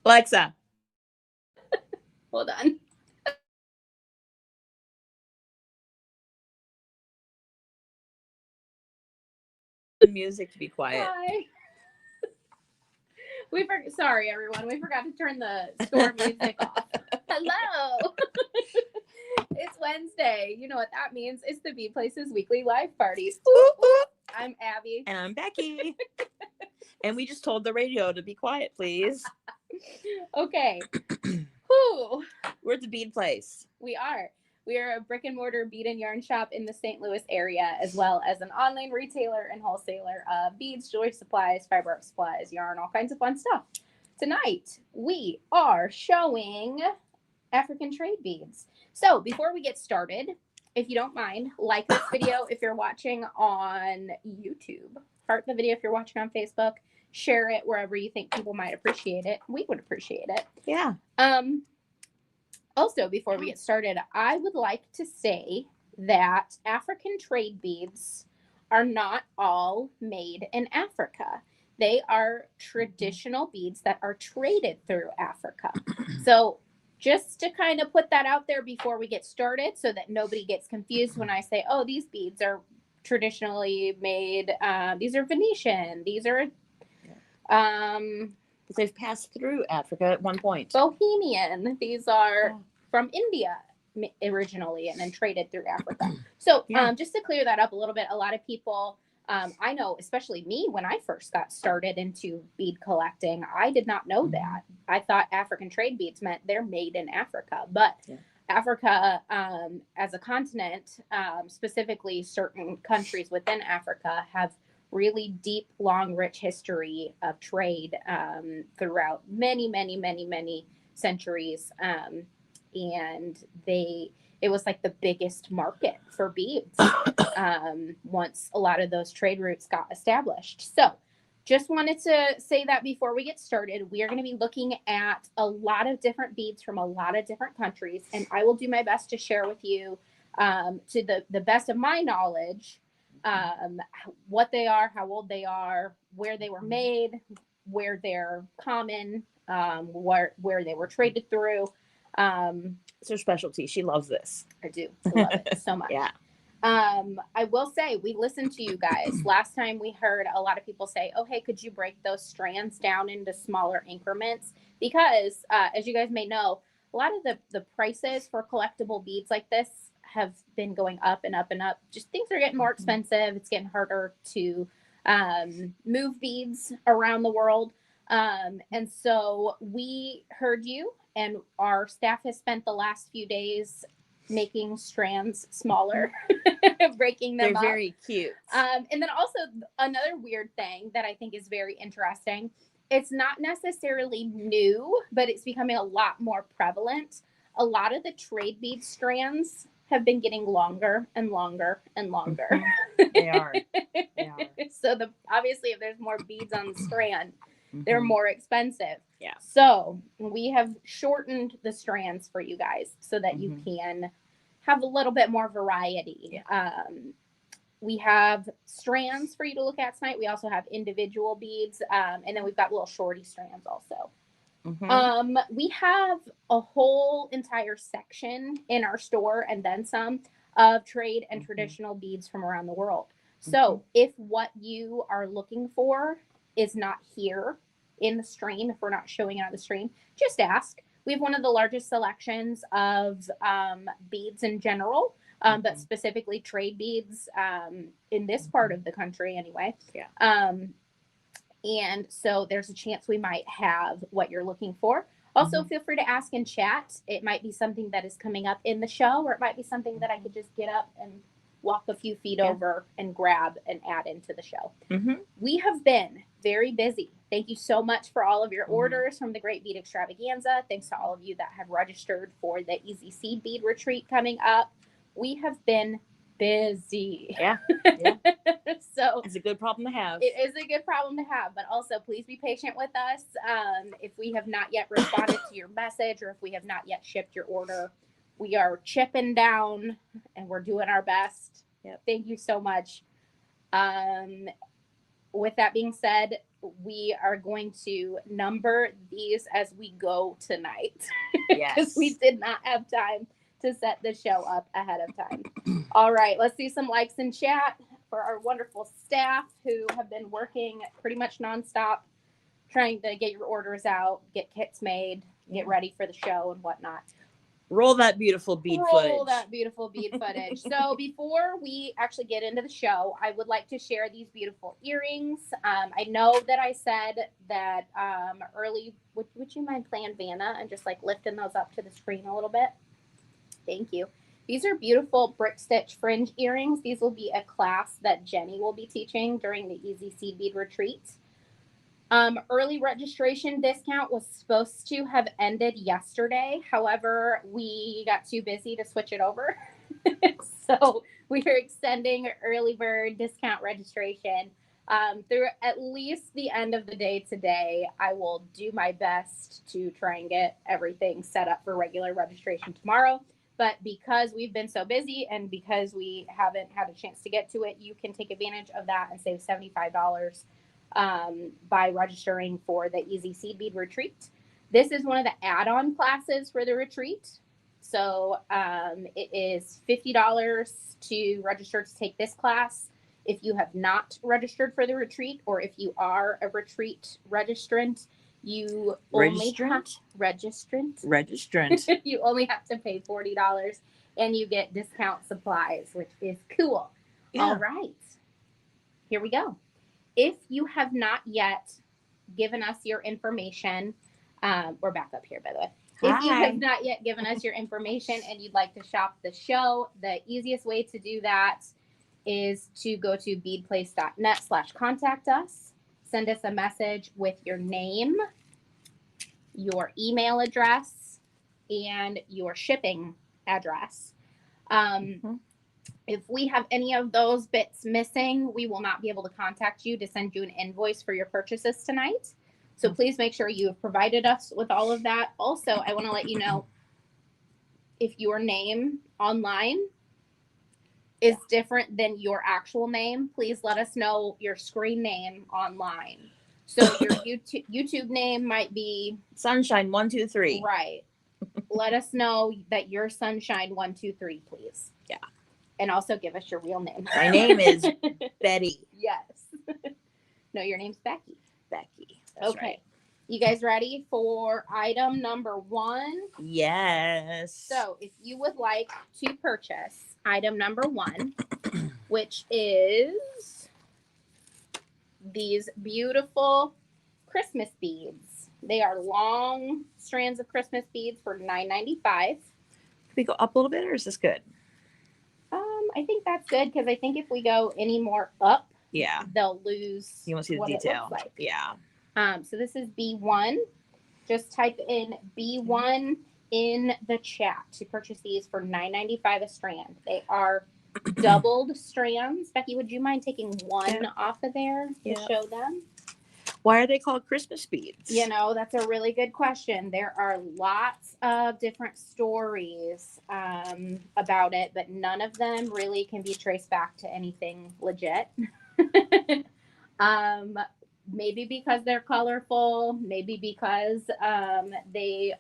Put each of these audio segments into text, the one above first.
Alexa. Hold on. The music to be quiet. Hi. Sorry, everyone. We forgot to turn the store music off. Hello. It's Wednesday. You know what that means. It's the Bead Places weekly live parties. I'm Abby. And I'm Becky. And we just told the radio to be quiet, please. Okay. Whew. We're at the Bead Place. We are. We are a brick and mortar bead and yarn shop in the St. Louis area, as well as an online retailer and wholesaler of beads, jewelry supplies, fiber art supplies, yarn, all kinds of fun stuff. Tonight, we are showing African trade beads. So before we get started, if you don't mind, like this video if you're watching on YouTube, heart the video if you're watching on Facebook, share it wherever you think people might appreciate it. We would appreciate it. Yeah. Also, before we get started, I would like to say that African trade beads are not all made in Africa. They are traditional beads that are traded through Africa. So just to kind of put that out there before we get started so that nobody gets confused when I say, oh, these beads are traditionally made. These are Venetian. These are they've passed through Africa at one point. Bohemian. These are from India originally and then traded through Africa. So just to clear that up a little bit, a lot of people, I know, especially me, when I first got started into bead collecting, I did not know that. I thought African trade beads meant they're made in Africa, but Africa as a continent, specifically certain countries within Africa, have really deep, long, rich history of trade throughout many centuries. And it was like the biggest market for beads once a lot of those trade routes got established. So just wanted to say that before we get started. We are going to be looking at a lot of different beads from a lot of different countries, and I will do my best to share with you to the best of my knowledge what they are, how old they are, where they were made, where they're common, where they were traded through. It's her specialty. She loves this. I do. I love it so much. Yeah. I will say we listened to you guys. Last time we heard a lot of people say, oh, hey, could you break those strands down into smaller increments? Because as you guys may know, a lot of the prices for collectible beads like this have been going up and up and up. Just things are getting more expensive. It's getting harder to move beads around the world. And so we heard you, and our staff has spent the last few days making strands smaller, breaking them They're up. very cute. And then also another weird thing that I think is very interesting. It's not necessarily new, but it's becoming a lot more prevalent. A lot of the trade bead strands have been getting longer and longer and longer. They are. So obviously if there's more beads on the strand, they're more expensive. Yeah. So we have shortened the strands for you guys so that you can have a little bit more variety. Yeah. We have strands for you to look at tonight. We also have individual beads. And then we've got little shorty strands also. We have a whole entire section in our store and then some of trade and traditional beads from around the world. So if what you are looking for is not here in the stream, if we're not showing it on the stream, just ask. We have one of the largest selections of beads in general, but specifically trade beads in this part of the country anyway. Yeah. And so there's a chance we might have what you're looking for. Also, feel free to ask in chat. It might be something that is coming up in the show, or it might be something that I could just get up and walk a few feet over and grab and add into the show. We have been very busy. Thank you so much for all of your orders from the Great Bead Extravaganza. Thanks to all of you that have registered for the Easy Seed Bead Retreat coming up. We have been busy. Yeah. So it's a good problem to have. It is a good problem to have, but also please be patient with us. If we have not yet responded to your message, or if we have not yet shipped your order, we are chipping down and we're doing our best. Thank you so much. With that being said, we are going to number these as we go tonight. Yes. Because we did not have time to set the show up ahead of time. All right, let's do some likes in chat for our wonderful staff who have been working pretty much nonstop, trying to get your orders out, get kits made, get ready for the show and whatnot. Roll that beautiful bead footage. Roll that beautiful bead footage. So before we actually get into the show, I would like to share these beautiful earrings. I know that I said that early. Would you mind playing Vanna and just like lifting those up to the screen a little bit? Thank you. These are beautiful brick stitch fringe earrings. These will be a class that Jenny will be teaching during the Easy Seed Bead Retreat. Early registration discount was supposed to have ended yesterday. However, we got too busy to switch it over. So we are extending early bird discount registration through at least the end of the day today. I will do my best to try and get everything set up for regular registration tomorrow. But because we've been so busy and because we haven't had a chance to get to it, you can take advantage of that and save $75 by registering for the Easy Seed Bead Retreat. This is one of the add-on classes for the retreat. So it is $50 to register to take this class. If you have not registered for the retreat, or if you are a retreat registrant, you Registrant? you only have to pay $40 and you get discount supplies, which is cool. Yeah. All right, here we go. If you have not yet given us your information, we're back up here, by the way. Hi. If you have not yet given us your information and you'd like to shop the show, the easiest way to do that is to go to beadplace.net/contact us. Send us a message with your name, your email address, and your shipping address. If we have any of those bits missing, we will not be able to contact you to send you an invoice for your purchases tonight. So please make sure you have provided us with all of that. Also, I want to let you know, if your name online is different than your actual name, please let us know your screen name online. So your YouTube name might be Sunshine123. Right. Let us know that you're Sunshine123, please. Yeah. And also give us your real name. My name is Betty. Yes. No, your name's Becky. Becky. That's okay. Right. You guys ready for item number 1? Yes. So if you would like to purchase item number 1, which is these beautiful Christmas beads. They are long strands of Christmas beads for $9.95. Can we go up a little bit, or is this good? I think that's good, because I think if we go any more up, yeah, they'll lose. You want to see the what detail? It looks like. Yeah. So this is B1. Just type in B1 in the chat to purchase these for $9.95 a strand. They are doubled strands. Becky, would you mind taking one off of there to show them? Why are they called Christmas beads? You know, that's a really good question. There are lots of different stories about it, but none of them really can be traced back to anything legit. Maybe because they're colorful, maybe because they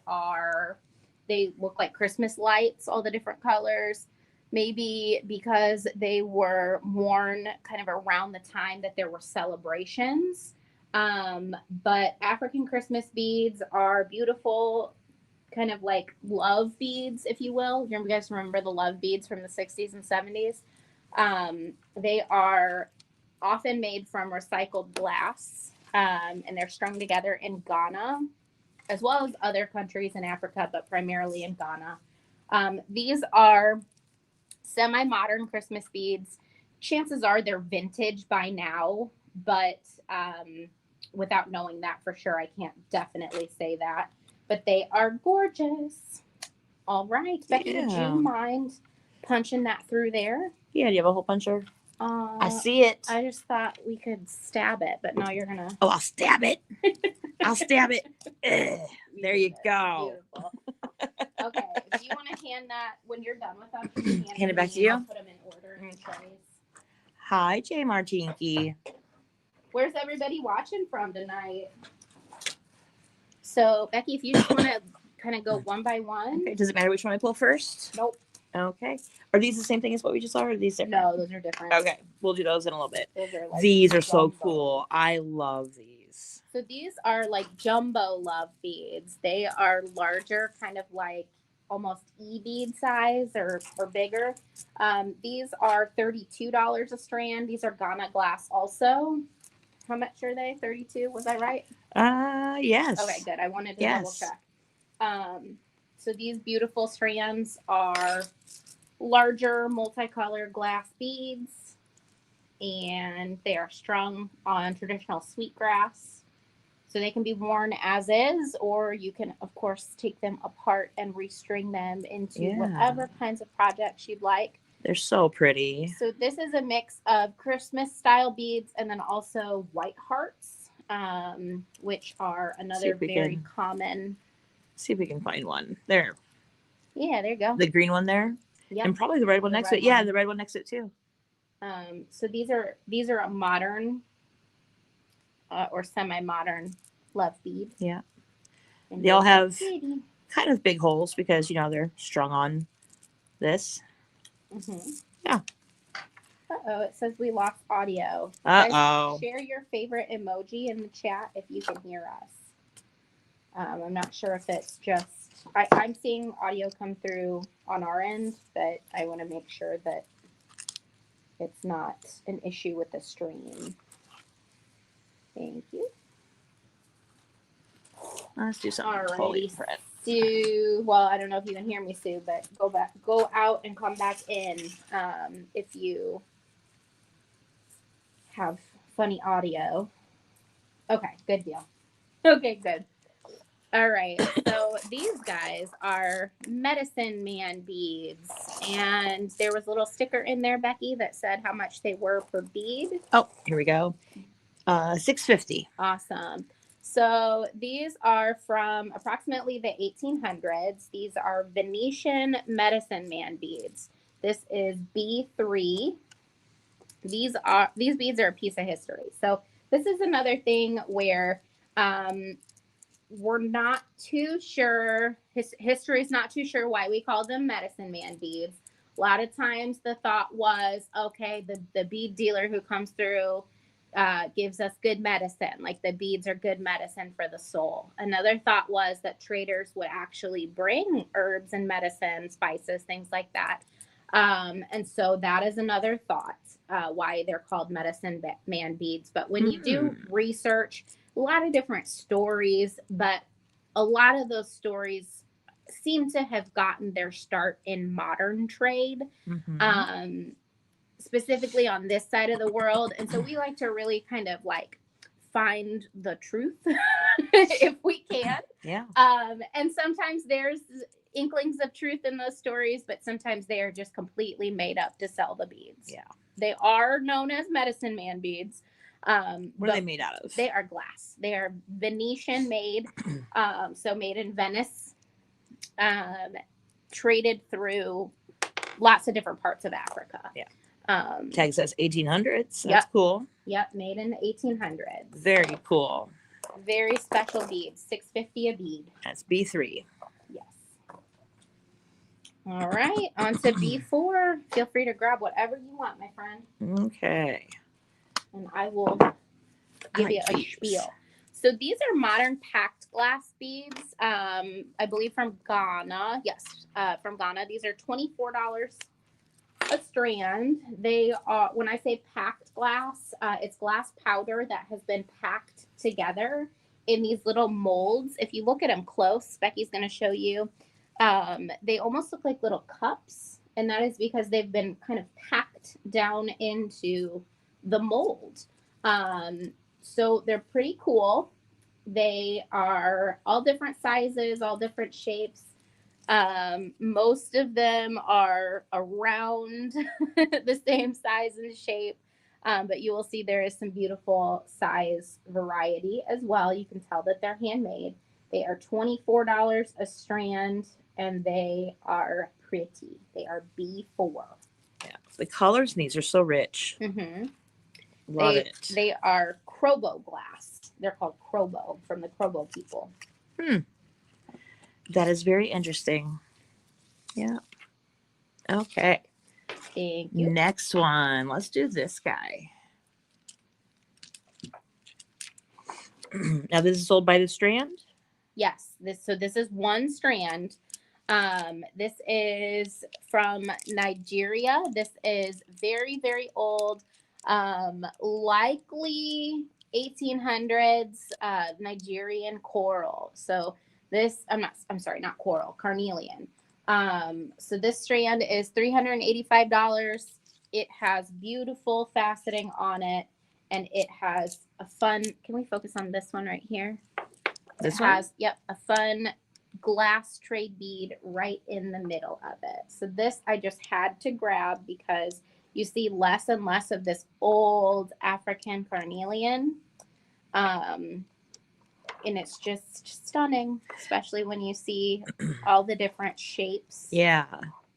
look like Christmas lights, all the different colors. Maybe because they were worn kind of around the time that there were celebrations. But African Christmas beads are beautiful, kind of like love beads, if you will. You guys remember the love beads from the 60s and 70s? They are often made from recycled glass, and they're strung together in Ghana, as well as other countries in Africa, but primarily in Ghana. These are semi-modern Christmas beads. Chances are they're vintage by now, but without knowing that for sure, I can't definitely say that. But they are gorgeous. All right, Becky, would you mind punching that through there? Yeah, do you have a hole puncher? I see it. I just thought we could stab it, but no, you're gonna. Oh, I'll stab it. I'll stab it. There you go. Beautiful. Okay, do you want to hand that when you're done with them? Hand it back to you. I'll put them in order in trays. Hi, Jay Martinky. Where's everybody watching from tonight? So, Becky, if you just want to kind of go one by one. Okay. Does it matter which one I pull first? Nope. Okay. Are these the same thing as what we just saw, or are these different? No, those are different. Okay. We'll do those in a little bit. Those are like These are so jumbo. cool. I love these. So these are like jumbo love beads. They are larger, kind of like almost e-bead size or bigger. These are $32 a strand. These are Ghana glass also. How much are they? 32? Was I right? Yes. Okay, good. I wanted to double check. So these beautiful strands are larger multicolored glass beads, and they are strung on traditional sweetgrass. So they can be worn as is, or you can, of course, take them apart and restring them into whatever kinds of projects you'd like. They're so pretty. So this is a mix of Christmas style beads and then also white hearts, which are another very common. See if we can find one. There. Yeah, there you go. The green one there. Yeah. And probably the red one next to it. Yeah, the red one next to it too. So these are a modern or semi-modern love bead. Yeah. And they all have kind of big holes because, you know, they're strung on this. Mm-hmm. Yeah. Uh-oh, it says we lost audio. Uh-oh. Share your favorite emoji in the chat if you can hear us. I'm not sure if it's just... I'm seeing audio come through on our end, but I want to make sure that it's not an issue with the stream. Thank you. Let's do something. All Totally right, Sue. Well, I don't know if you can hear me, Sue, but go out and come back in if you have funny audio. Okay, good deal. Okay, good. All right, so these guys are Medicine Man beads, and there was a little sticker in there, Becky, that said how much they were per bead. Oh, here we go. $6.50. Awesome. So these are from approximately the 1800s. These are Venetian Medicine Man beads. This is B3. These beads are a piece of history. So this is another thing where we're not too sure. History is not too sure why we call them Medicine Man beads. A lot of times the thought was, okay, the bead dealer who comes through gives us good medicine, like the beads are good medicine for the soul. Another thought was that traders would actually bring herbs and medicine, spices, things like that. And so that is another thought why they're called Medicine Man beads. But when you do research, a lot of different stories, but a lot of those stories seem to have gotten their start in modern trade. Mm-hmm. Specifically on this side of the world. And so we like to really kind of like find the truth if we can. Yeah. And sometimes there's inklings of truth in those stories, but sometimes they are just completely made up to sell the beads. Yeah. They are known as Medicine Man beads. What are they made out of? They are glass. They are Venetian made, so made in Venice, traded through lots of different parts of Africa. Yeah. Tag says 1800s. That's cool. Yep, made in the 1800s. Very cool. Very special beads. $6.50 a bead. That's B3. Yes. All right, on to B4. Feel free to grab whatever you want, my friend. Okay. And I will give you a spiel. So these are modern packed glass beads. I believe from Ghana. Yes, from Ghana. These are $24 a strand. They are, when I say packed glass, it's glass powder that has been packed together in these little molds. If you look at them close, Becky's going to show you, they almost look like little cups, and that is because they've been kind of packed down into the mold. So they're pretty cool. They are all different sizes, all different shapes. Most of them are around the same size and shape, but you will see there is some beautiful size variety as well. You can tell that they're handmade. They are $24 a strand, and they are pretty. They are B4. Yeah, the colors in these are so rich. Mm-hmm. Love it. They are Crobo glass. They're called Crobo from the Crobo people. That is very interesting. Yeah. Okay. Thank you. Next one. Let's do this guy. Now this is sold by the strand? Yes. This is one strand. This is from Nigeria. This is very, very old. Likely 1800s Nigerian coral. So this, I'm sorry, not coral, carnelian. So this strand is $385. It has beautiful faceting on it, and it has a fun, can we focus on this one right here? This It has, yep, a fun glass trade bead right in the middle of it. So this I just had to grab because you see less and less of this old African carnelion. And it's just stunning, especially when you see all the different shapes. Yeah.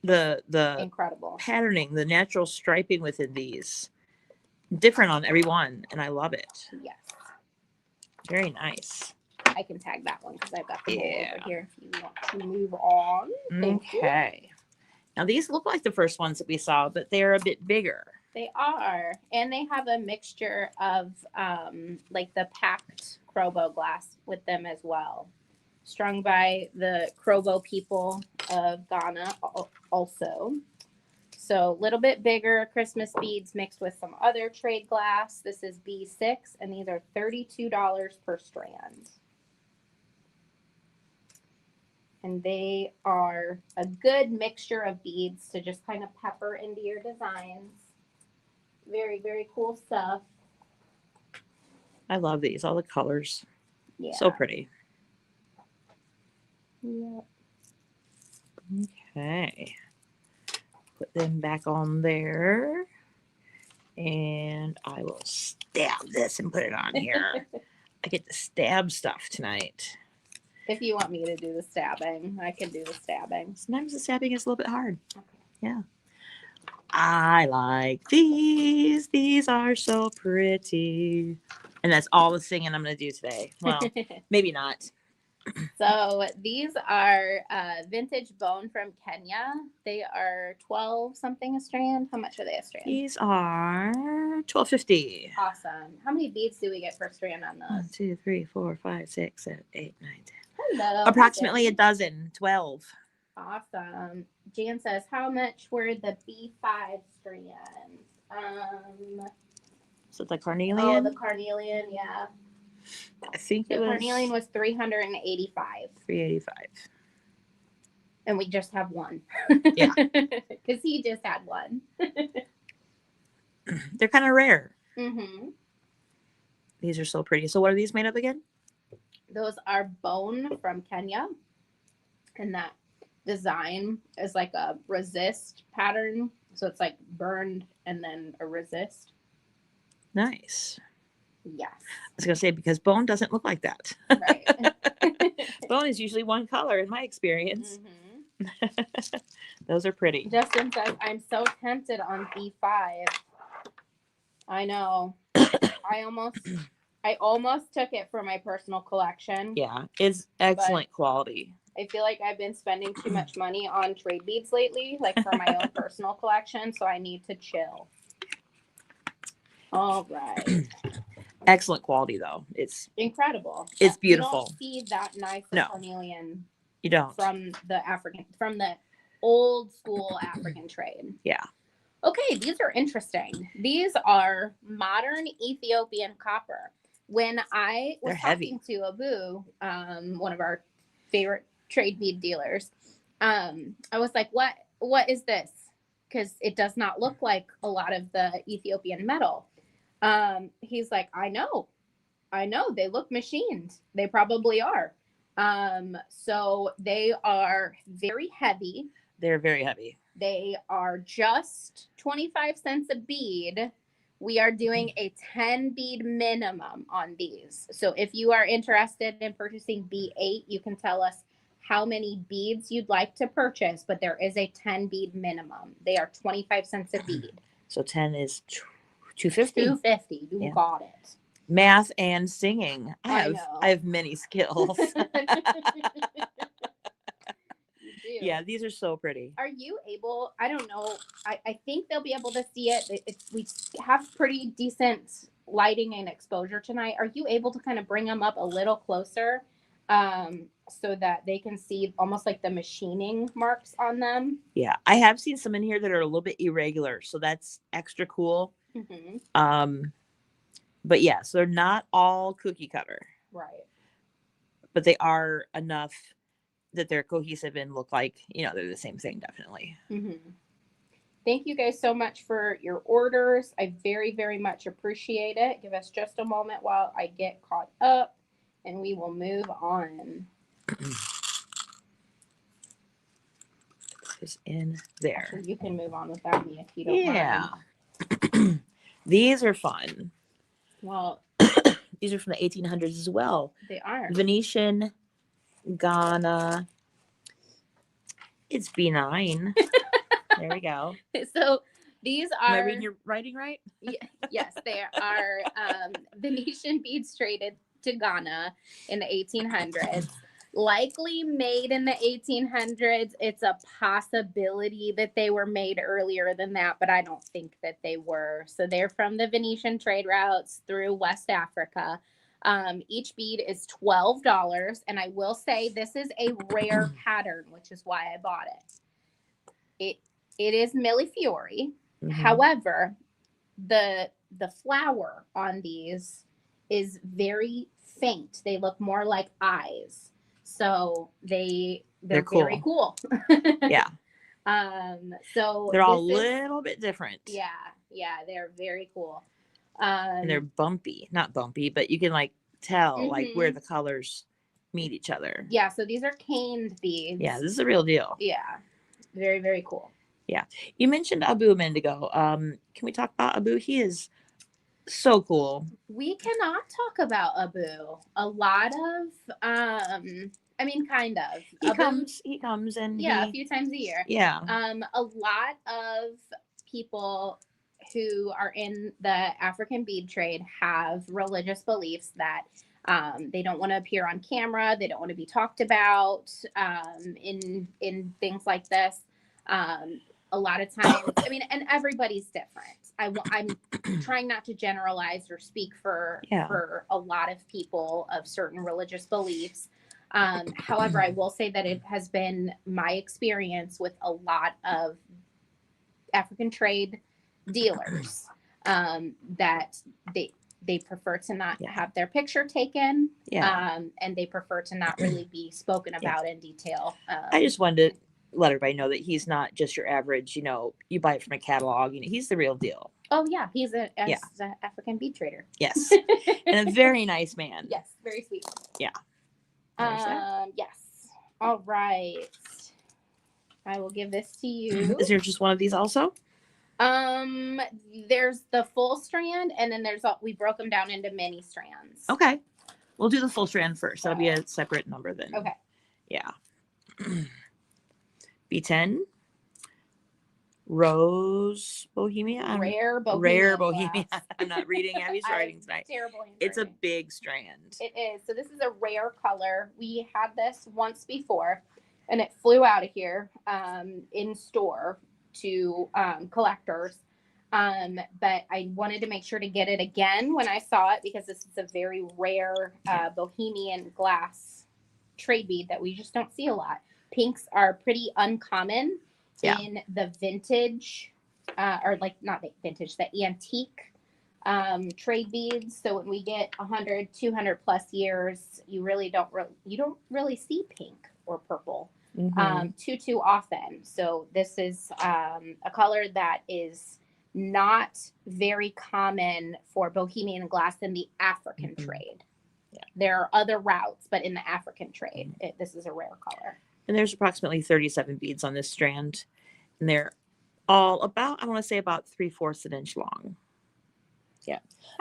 The Incredible patterning, the natural striping within these. Different on every one, and I love it. Yes. Very nice. I can tag that one because I've got them all Yeah. over here if you want to move on. Thank you. Okay. Now these look like the first ones that we saw, but they're a bit bigger. They are, and they have a mixture of like the packed Crobo glass with them as well, strung by the Crobo people of Ghana also. So a little bit bigger Christmas beads mixed with some other trade glass. This is B6, and these are $32 per strand. And they are a good mixture of beads to just kind of pepper into your designs. Very, very cool stuff. I love these, all the colors. Yeah. So pretty. Yep. Okay. Put them back on there. And I will stab this and put it on here. I get to stab stuff tonight. If you want me to do the stabbing, I can do the stabbing. Sometimes the stabbing is a little bit hard. Okay. Yeah. I like these. These are so pretty. And that's all the singing I'm going to do today. Well, maybe not. So these are vintage bone from Kenya. They are 12 something a strand. How much are they a strand? These are $12.50. Awesome. How many beads do we get per strand on those? 1, 2, 3, 4, 5, 6, 7, 8, 9, 10. Hello. Approximately a dozen. 12. Awesome. Jan says, how much were the B5 strands? So the carnelian? Oh, the carnelian, yeah. I think The it was carnelian was $385. $385. And we just have one. Yeah. Because he just had one. They're kind of rare. Mm-hmm. These are so pretty. So what are these made of again? Those are bone from Kenya. And that design is like a resist pattern. So it's like burned and then a resist. Nice. Yes. I was going to say, because bone doesn't look like that. Right. Bone is usually one color in my experience. Mm-hmm. Those are pretty. Justin says, I'm so tempted on B5. I know. I almost took it for my personal collection. Yeah, it's excellent quality. I feel like I've been spending too much money on trade beads lately, like for my own personal collection, so I need to chill. All right. Excellent quality, though. It's incredible. It's beautiful. You don't see that nice carnelian You don't. from the old school African trade. Yeah. Okay, these are interesting. These are modern Ethiopian copper. When I was talking to Abu, one of our favorite trade bead dealers, I was like, what is this? Because it does not look like a lot of the Ethiopian metal. He's like, I know. They look machined. They probably are. So they are very heavy. They're very heavy. They are just 25 cents a bead. We are doing a 10 bead minimum on these. So if you are interested in purchasing B8, you can tell us how many beads you'd like to purchase, but there is a 10 bead minimum. They are 25 cents a bead. So 10 is $250. $250. You Yeah. got it. Math and singing. I know. I have many skills. You do. Yeah, these are so pretty. Are you able? I don't know. I think they'll be able to see it. We have pretty decent lighting and exposure tonight. Are you able to kind of bring them up a little closer, so that they can see almost like the machining marks on them? Yeah, I have seen some in here that are a little bit irregular, so that's extra cool. Mm-hmm. But yeah, so they're not all cookie cutter, Right. but they are enough that they're cohesive and look like, they're the same thing, definitely. Mm-hmm. Thank you guys so much for your orders. I very, very much appreciate it. Give us just a moment while I get caught up, and we will move on. Is in there. Actually, you can move on without me if you don't mind. Yeah. These are fun. Well, these are from the 1800s as well. They are. Venetian, Ghana. It's B9. There we go. So these are. Am I reading your writing right? Yes, they are Venetian beads traded to Ghana in the 1800s. Likely made in the 1800s. It's a possibility that they were made earlier than that, but I don't think that they were. So they're from the Venetian trade routes through West Africa. Each bead is $12, and I will say this is a rare pattern, which is why I bought it. It is Millefiori. Mhm. However, the flower on these is very faint. They look more like eyes. So they're cool. very cool. Yeah. So they're all a little bit different. Yeah, they're very cool. And they're bumpy. Not bumpy, but you can tell like where the colors meet each other. Yeah, so these are caned beads. Yeah, this is a real deal. Yeah. Very, very cool. Yeah. You mentioned Abu a minute ago. Can we talk about Abu? He is so cool. We cannot talk about Abu. A lot of kind of. He comes and a few times a year. Yeah. A lot of people who are in the African bead trade have religious beliefs that they don't want to appear on camera. They don't want to be talked about in things like this. A lot of times, and everybody's different. I'm trying not to generalize or speak for a lot of people of certain religious beliefs. However, I will say that it has been my experience with a lot of African trade dealers that they prefer to not have their picture taken, and they prefer to not really be spoken about in detail. I just wanted to let everybody know that he's not just your average, you buy it from a catalog. He's the real deal. Oh yeah, he's an African bead trader. Yes, and a very nice man. Yes, very sweet. Yeah. Yes. All right. I will give this to you. Is there just one of these also? There's the full strand, and then we broke them down into mini strands. Okay. We'll do the full strand first. That'll be a separate number then. Okay. Yeah. B10. Rose Bohemia. Rare Bohemia. I'm not reading Abby's writing tonight. Terrible. It's a big strand. It is. So this is a rare color. We had this once before, and it flew out of here in store to collectors. But I wanted to make sure to get it again when I saw it, because this is a very rare Bohemian glass trade bead that we just don't see a lot. Pinks are pretty uncommon in the vintage, or not the vintage, the antique trade beads. So when we get 100, 200 plus years, you don't really see pink or purple too often. So this is a color that is not very common for Bohemian glass in the African trade. Yeah. There are other routes, but in the African trade, this is a rare color. And there's approximately 37 beads on this strand. And they're all about, I want to say about 3/4 an inch long. Yeah.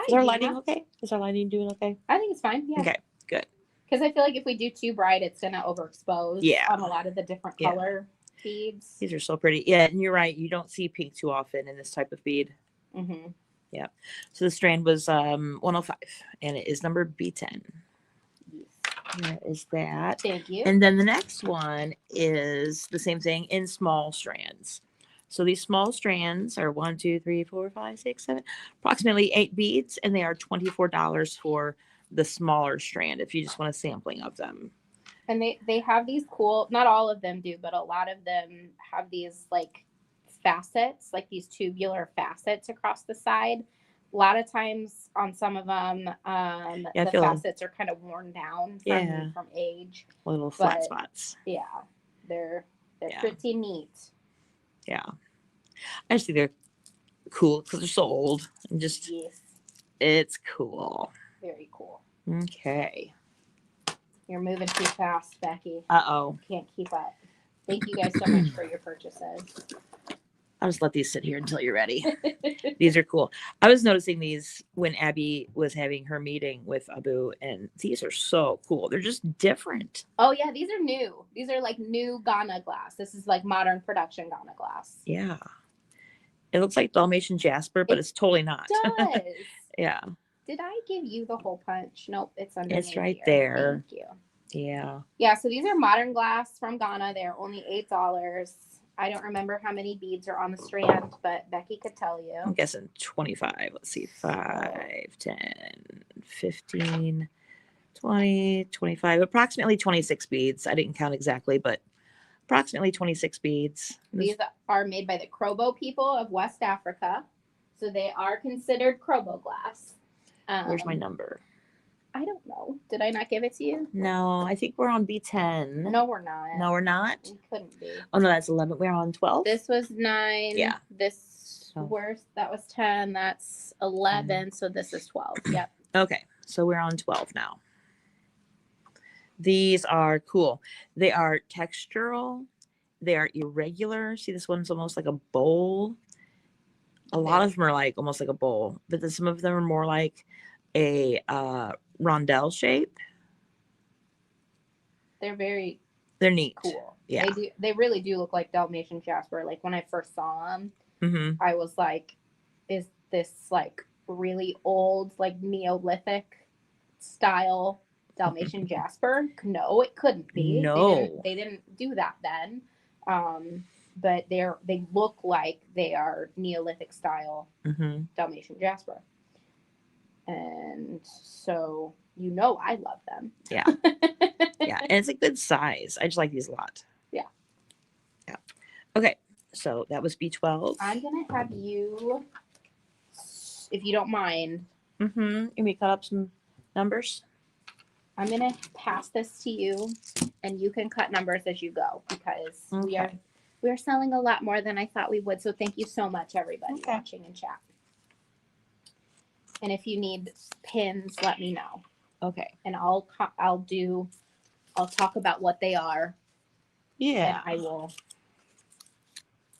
Is our lighting okay? Is our lighting doing okay? I think it's fine. Yeah. Okay, good. Because I feel like if we do too bright, it's going to overexpose on a lot of the different color beads. These are so pretty. Yeah, and you're right. You don't see pink too often in this type of bead. Mm-hmm. Yep. So the strand was 105, and it is number B10. There is that. Thank you. And then the next one is the same thing in small strands. So these small strands are 1, 2, 3, 4, 5, 6, 7, approximately 8 beads, and they are $24 for the smaller strand if you just want a sampling of them. And they have these cool, not all of them do, but a lot of them have these like facets, like these tubular facets across the side. A lot of times on some of them, Yeah, the facets are kind of worn down from age. Little flat But spots. yeah, they're Yeah. pretty neat. Yeah. I just think they're cool because they're so old. And just, Yes, it's cool. very cool. Okay. You're moving too fast, Becky. Uh-oh. Can't keep up. Thank you guys so much for your purchases. I'll just let these sit here until you're ready. These are cool. I was noticing these when Abby was having her meeting with Abu, and these are so cool. They're just different. Oh yeah, these are new. These are like new Ghana glass. This is like modern production Ghana glass. Yeah. It looks like Dalmatian Jasper, but it's totally not. It does. Yeah. Did I give you the hole punch? Nope, it's underneath. It's right here. there. Thank you. Yeah. Yeah, so these are modern glass from Ghana. They're only $8. I don't remember how many beads are on the strand, but Becky could tell you. I'm guessing 25. Let's see. 5, 10, 15, 20, 25, approximately 26 beads. I didn't count exactly, but approximately 26 beads. These are made by the Krobo people of West Africa. So they are considered Krobo glass. Where's my number? I don't know. Did I not give it to you? No, I think we're on B10. No, we're not. No, we're not. We couldn't be. Oh no, that's 11. We're on 12. This was 9. Yeah. This that was 10. That's 11. So this is 12. Yep. Okay, so we're on 12 now. These are cool. They are textural. They are irregular. See, this one's almost like a bowl. A lot of them are like almost like a bowl, but then some of them are more like a rondelle shape. They're neat. Cool. Yeah. They really do look like Dalmatian Jasper. Like when I first saw them, I was like, is this like really old, like Neolithic style Dalmatian Jasper? No, it couldn't be. No. They didn't do that then. But they look like they are Neolithic style Dalmatian Jasper. And so I love them. Yeah. Yeah. And it's a good size. I just like these a lot. Yeah. Yeah. Okay. So that was B12. I'm going to have you, if you don't mind. Can we cut up some numbers? I'm going to pass this to you, and you can cut numbers as you go, because we are selling a lot more than I thought we would. So thank you so much, everybody watching in chat. And if you need pins, let me know. Okay. And I'll talk about what they are. Yeah. And I will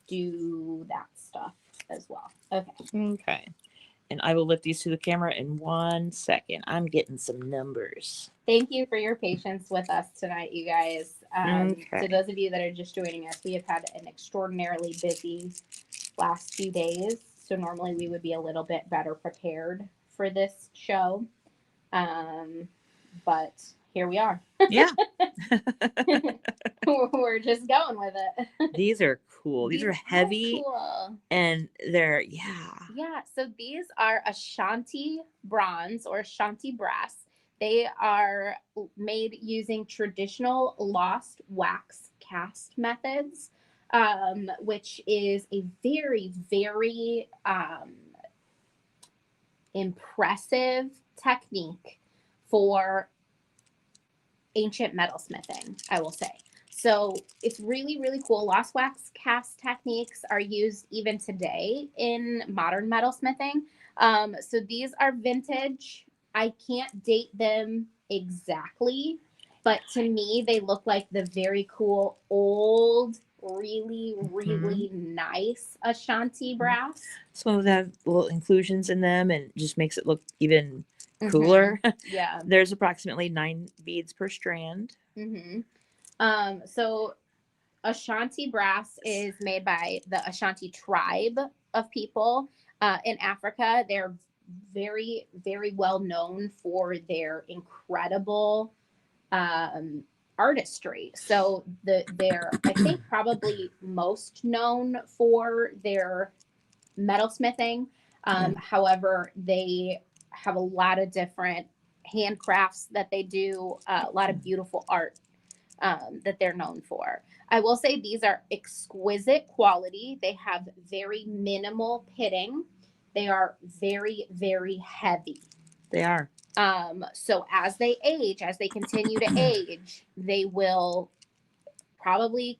do that stuff as well. Okay. Okay. And I will lift these to the camera in 1 second. I'm getting some numbers. Thank you for your patience with us tonight, you guys. To those of you that are just joining us, we have had an extraordinarily busy last few days. So normally we would be a little bit better prepared for this show. But here we are. Yeah. We're just going with it. These are cool. These are heavy. Cool. And they're, Yeah. So these are Ashanti bronze or Ashanti brass. They are made using traditional lost wax cast methods, which is a very, very impressive technique for ancient metalsmithing, I will say. So it's really, really cool. Lost wax cast techniques are used even today in modern metalsmithing. So these are vintage. I can't date them exactly, but to me, they look like the very cool old, really, really nice Ashanti brass. Some of them have little inclusions in them and just makes it look even cooler. Yeah. There's approximately 9 beads per strand. So Ashanti brass is made by the Ashanti tribe of people. In Africa, they're very, very well known for their incredible artistry. So they're, I think, probably most known for their metalsmithing. However, they have a lot of different handcrafts that they do, a lot of beautiful art that they're known for. I will say these are exquisite quality. They have very minimal pitting. They are very, very heavy. They are. So as they age, as they continue to age, they will probably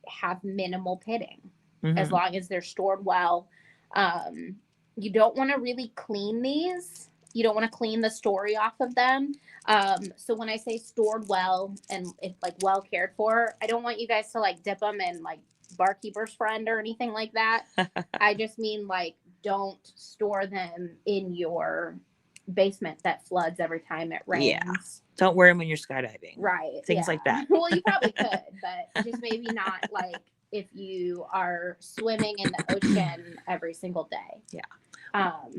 have minimal pitting as long as they're stored well. You don't want to really clean these. You don't want to clean the story off of them. So when I say stored well and if like well cared for, I don't want you guys to like dip them in like Barkeeper's Friend or anything like that. I just mean like don't store them in your basement that floods every time it rains. Yeah. Don't wear them when you're skydiving. Right. Things like that. Well, you probably could, but just maybe not like if you are swimming in the ocean every single day. Yeah.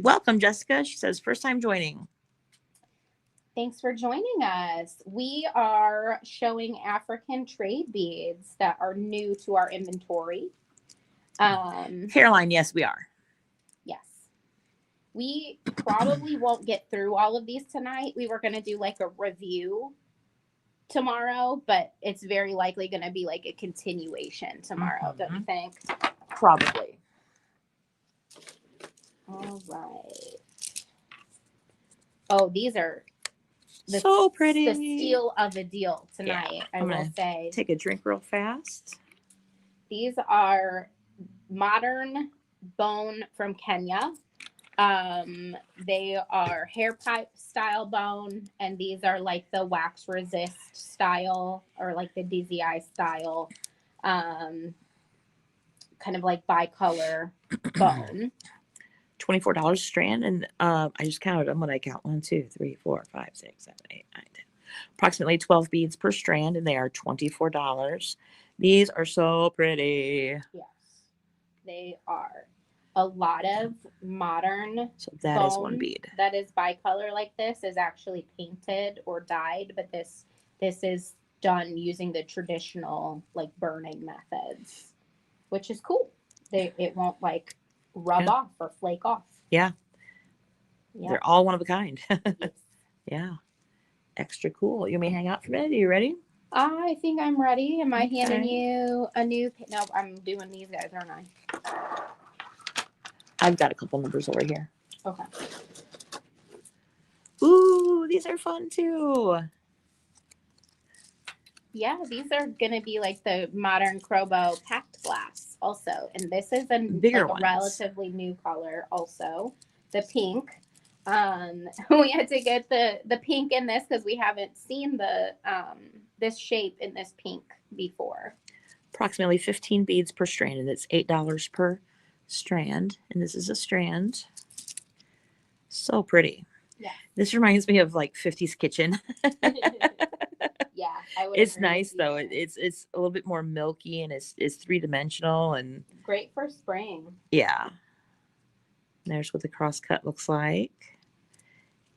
Welcome, Jessica. She says, first time joining. Thanks for joining us. We are showing African trade beads that are new to our inventory. Caroline, yes, we are. Yes. We probably won't get through all of these tonight. We were going to do like a review tomorrow, but it's very likely going to be like a continuation tomorrow, don't you think? Probably. All right. Oh, these are so pretty. The steal of the deal tonight, yeah, I will say. Take a drink real fast. These are modern bone from Kenya. They are hair pipe style bone, and these are like the wax resist style or like the DZI style, kind of like bicolor bone. $24 a strand, and I just counted them when I count 1, 2, 3, 4, 5, 6, 7, 8, 9, 10. Approximately 12 beads per strand, and they are $24. These are so pretty. Yes, they are. A lot of modern so that is one bead that is bicolor like this is actually painted or dyed, but this is done using the traditional like burning methods, which is cool. It won't like rub off or flake off. Yeah. Yep. They're all one of a kind. Yes. Yeah. Extra cool. You may hang out for a minute. Are you ready? I think I'm ready. Am I handing you a new? No, I'm doing these guys, aren't I? I've got a couple numbers over here. Okay. Ooh, these are fun too. Yeah, these are going to be like the modern Crobo packed glass also. And this is a bigger like, relatively new color also. The pink. We had to get the pink in this because we haven't seen the this shape in this pink before. Approximately 15 beads per strand, and it's $8 per strand. And this is a strand. So pretty. Yeah. This reminds me of like 50s Kitchen. Yeah, I would. It's nice though. It's a little bit more milky, and it's 3-dimensional and great for spring. Yeah. There's what the cross cut looks like.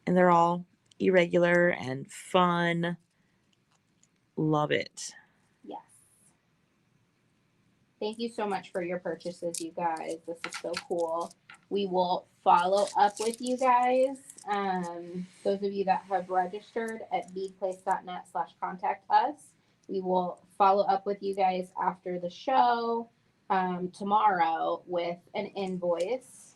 And they're all irregular and fun. Love it. Yes. Thank you so much for your purchases, you guys. This is so cool. We will follow up with you guys. Those of you that have registered at beadplace.net/contact us. We will follow up with you guys after the show tomorrow with an invoice.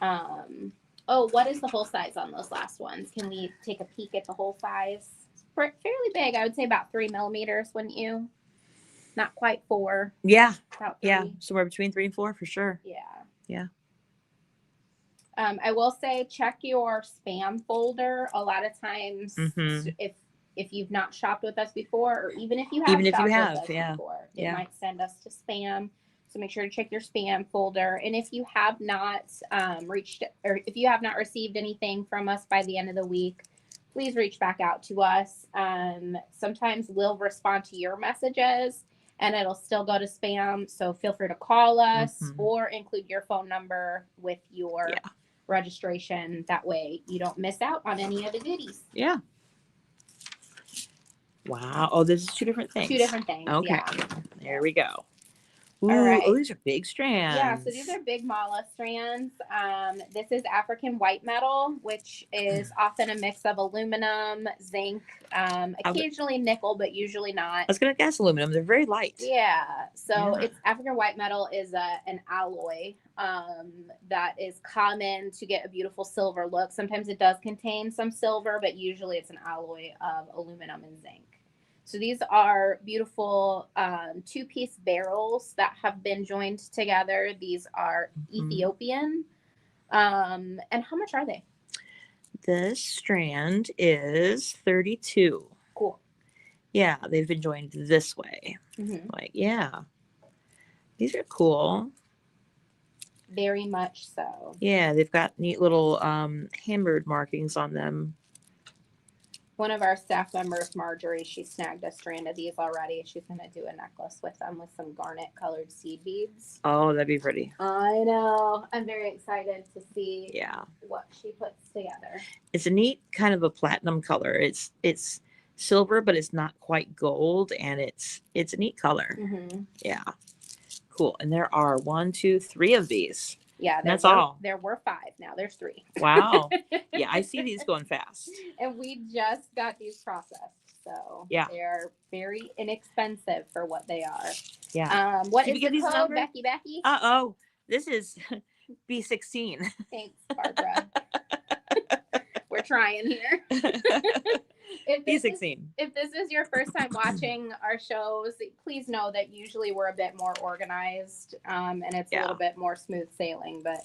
Oh, what is the whole size on those last ones? Can we take a peek at the whole size? It's fairly big. I would say about 3 millimeters, wouldn't you? Not quite 4. Yeah. About 3. Yeah. Somewhere between 3 and 4 for sure. Yeah. Yeah. I will say check your spam folder. A lot of times, if you've not shopped with us before, or even if you have shopped with us before, it might send us to spam. So make sure to check your spam folder. And if you have not if you have not received anything from us by the end of the week, please reach back out to us. Sometimes we'll respond to your messages. and it'll still go to spam. So feel free to call us Mhm. or include your phone number with your Yeah. registration. That way you don't miss out on any of the goodies. Yeah. Wow. Oh, this is two different things. Two different things. Okay. Yeah. There we go. Ooh, All right. oh, these are big strands. Yeah, so these are big mala strands. This is African white metal, which is often a mix of aluminum, zinc, occasionally nickel, but usually not. I was going to guess aluminum. They're very light. Yeah, so Yeah. it's African white metal is an alloy that is common to get a beautiful silver look. Sometimes it does contain some silver, but usually it's an alloy of aluminum and zinc. So these are beautiful two-piece barrels that have been joined together. These are Ethiopian. And how much are they? This strand is 32. Cool. Yeah, they've been joined this way. Mm-hmm. Like, yeah. These are cool. Very much so. Yeah, they've got neat little hammered markings on them. One of our staff members, Marjorie, she snagged a strand of these already. She's going to do a necklace with them with some garnet colored seed beads. Oh, that'd be pretty. I know. I'm very excited to see Yeah. what she puts together. It's a neat kind of a platinum color. It's silver, but it's not quite gold, and it's a neat color. Mm-hmm. Yeah. Cool. And there are 1, 2, 3 of these. Yeah, that's all. There were 5. Now there's 3. Wow. Yeah, I see these going fast. And we just got these processed, so yeah, they're very inexpensive for what they are. Yeah. What is the code, Becky? Oh, this is B16. Thanks, Barbara. We're trying here. B16. If this is your first time watching our shows, please know that usually we're a bit more organized, and it's a little bit more smooth sailing. But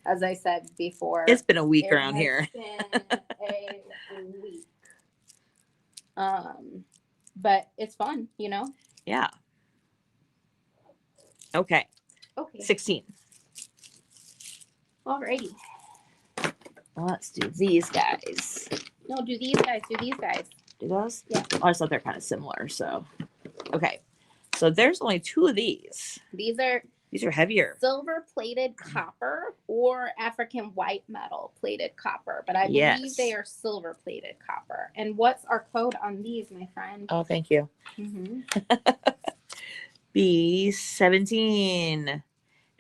as I said before, it's been a week around here. Been a week. But it's fun, you know? Yeah. Okay. 16. Alrighty. Let's do these guys. No, do these guys. Do those? Yeah. Oh, I thought they're kind of similar. So, okay. So there's only 2 of these. These are heavier. Silver plated copper or African white metal plated copper, but I believe they are silver plated copper. And what's our code on these, my friend? Oh, thank you. Mm-hmm. B17.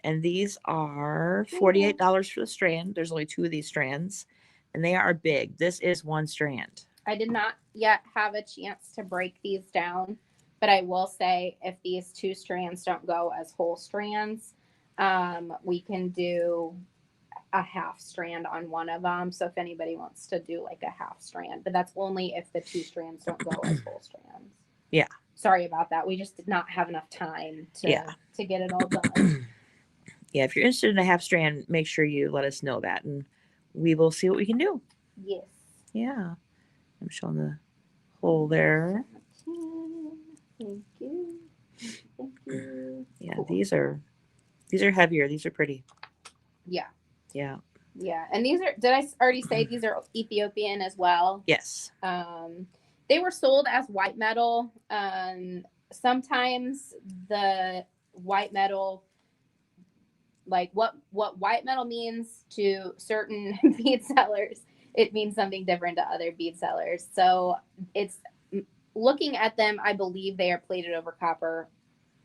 And these are $48 for the strand. There's only 2 of these strands, and they are big. This is 1 strand. I did not yet have a chance to break these down, but I will say if these 2 strands don't go as whole strands, we can do a half strand on one of them. So if anybody wants to do like a half strand, but that's only if the 2 strands don't go as whole strands. Yeah. Sorry about that. We just did not have enough time to get it all done. Yeah, if you're interested in a half strand, make sure you let us know that, and we will see what we can do. Yes. Yeah. I'm showing the hole there. Thank you. Thank you. Yeah, cool. These are heavier. These are pretty. Yeah. Yeah. Yeah, and these are. Did I already say these are Ethiopian as well? Yes. They were sold as white metal. Sometimes the white metal, like what white metal means to certain bead sellers, it means something different to other bead sellers. So it's looking at them, I believe they are plated over copper,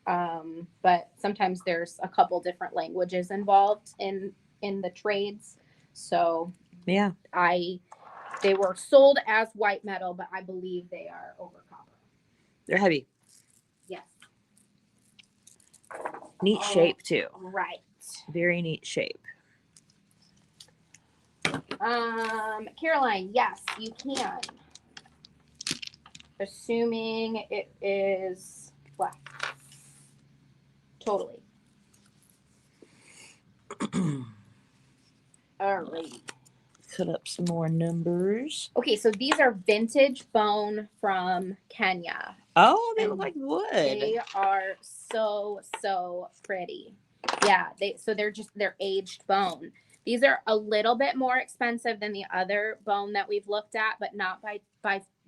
but sometimes there's a couple different languages involved in the trades. So yeah, they were sold as white metal, but I believe they are over copper. They're heavy. Yes. Neat shape too. Right. Very neat shape. Caroline, yes, you can. Assuming it is black. Totally. All right. Cut up some more numbers. Okay, so these are vintage bone from Kenya. Oh, they look like wood. They are so pretty. Yeah, they're aged bone. These are a little bit more expensive than the other bone that we've looked at, but not by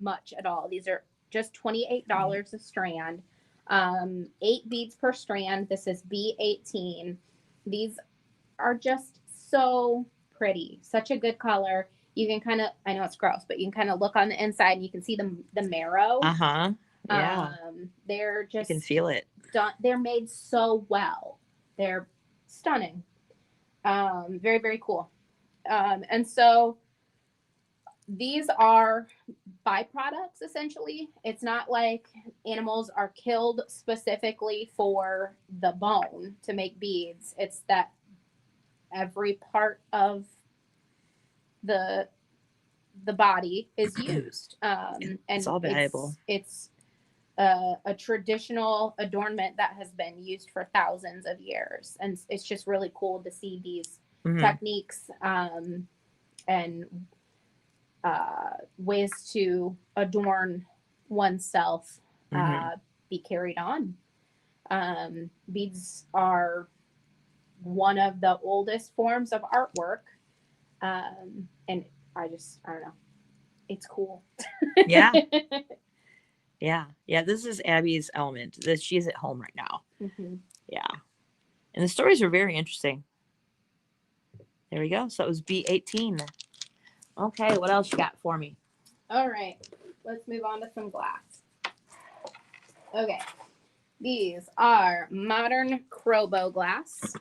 much at all. These are just $28 a strand. 8 beads per strand. This is B18. These are just so pretty. Such a good color. You can kind of, I know it's gross, but you can kind of look on the inside and you can see the marrow. Uh-huh. Yeah. They're You just can feel it. they're made so well. They're stunning. Very, very cool. And so these are byproducts essentially. It's not like animals are killed specifically for the bone to make beads. It's that every part of the body is used. And It's all valuable. It's a traditional adornment that has been used for thousands of years, and it's just really cool to see these techniques and ways to adorn oneself be carried on. Beads are one of the oldest forms of artwork, and I don't know, it's cool. Yeah. Yeah. This is Abby's element. She's at home right now. Yeah. And the stories are very interesting. There we go. So it was B18. Okay, what else you got for me? All right, let's move on to some glass. Okay, these are modern Crobo glass.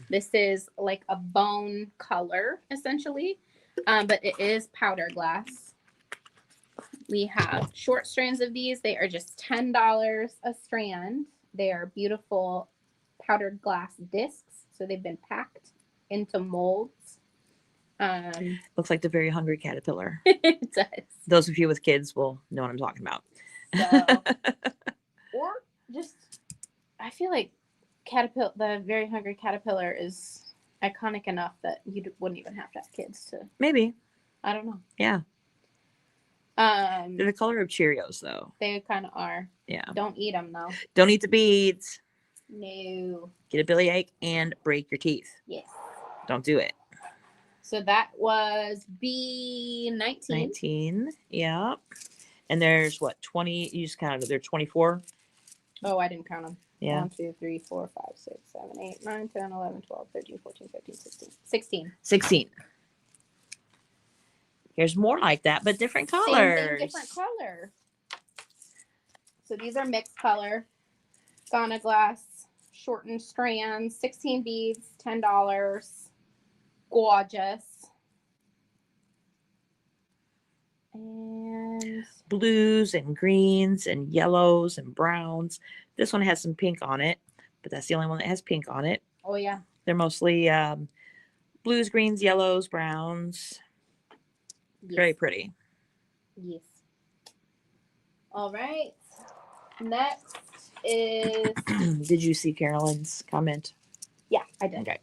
This is like a bone color essentially, but it is powder glass. We have short strands of these. They are just $10 a strand. They are beautiful powdered glass discs. So they've been packed into molds. Looks like the Very Hungry Caterpillar. It does. Those of you with kids will know what I'm talking about. So, or just, I feel like the Very Hungry Caterpillar is iconic enough that you wouldn't even have to have kids to. Maybe. I don't know. Yeah. They're the color of Cheerios, though. They kind of are. Yeah. Don't eat them, though. Don't eat the beads. No. Get a bellyache and break your teeth. Yes. Don't do it. So that was B19. 19. Yeah. And there's what, 20? You just counted it. There 24. Oh, I didn't count them. Yeah. 1, 2, 3, 4, 5, 6, 7, 8, 9, 10, 11, 12, 13, 14, 15, 16. 16. 16. There's more like that, but different colors. Same thing, different color. So these are mixed color. Ghana glass, shortened strands, 16 beads, $10. Gorgeous. And blues and greens and yellows and browns. This one has some pink on it, but that's the only one that has pink on it. oh yeah, They're mostly blues, greens, yellows, browns. yes. Very pretty. Yes. All right. Next is Did you see Carolyn's comment? yeah, I did. Okay.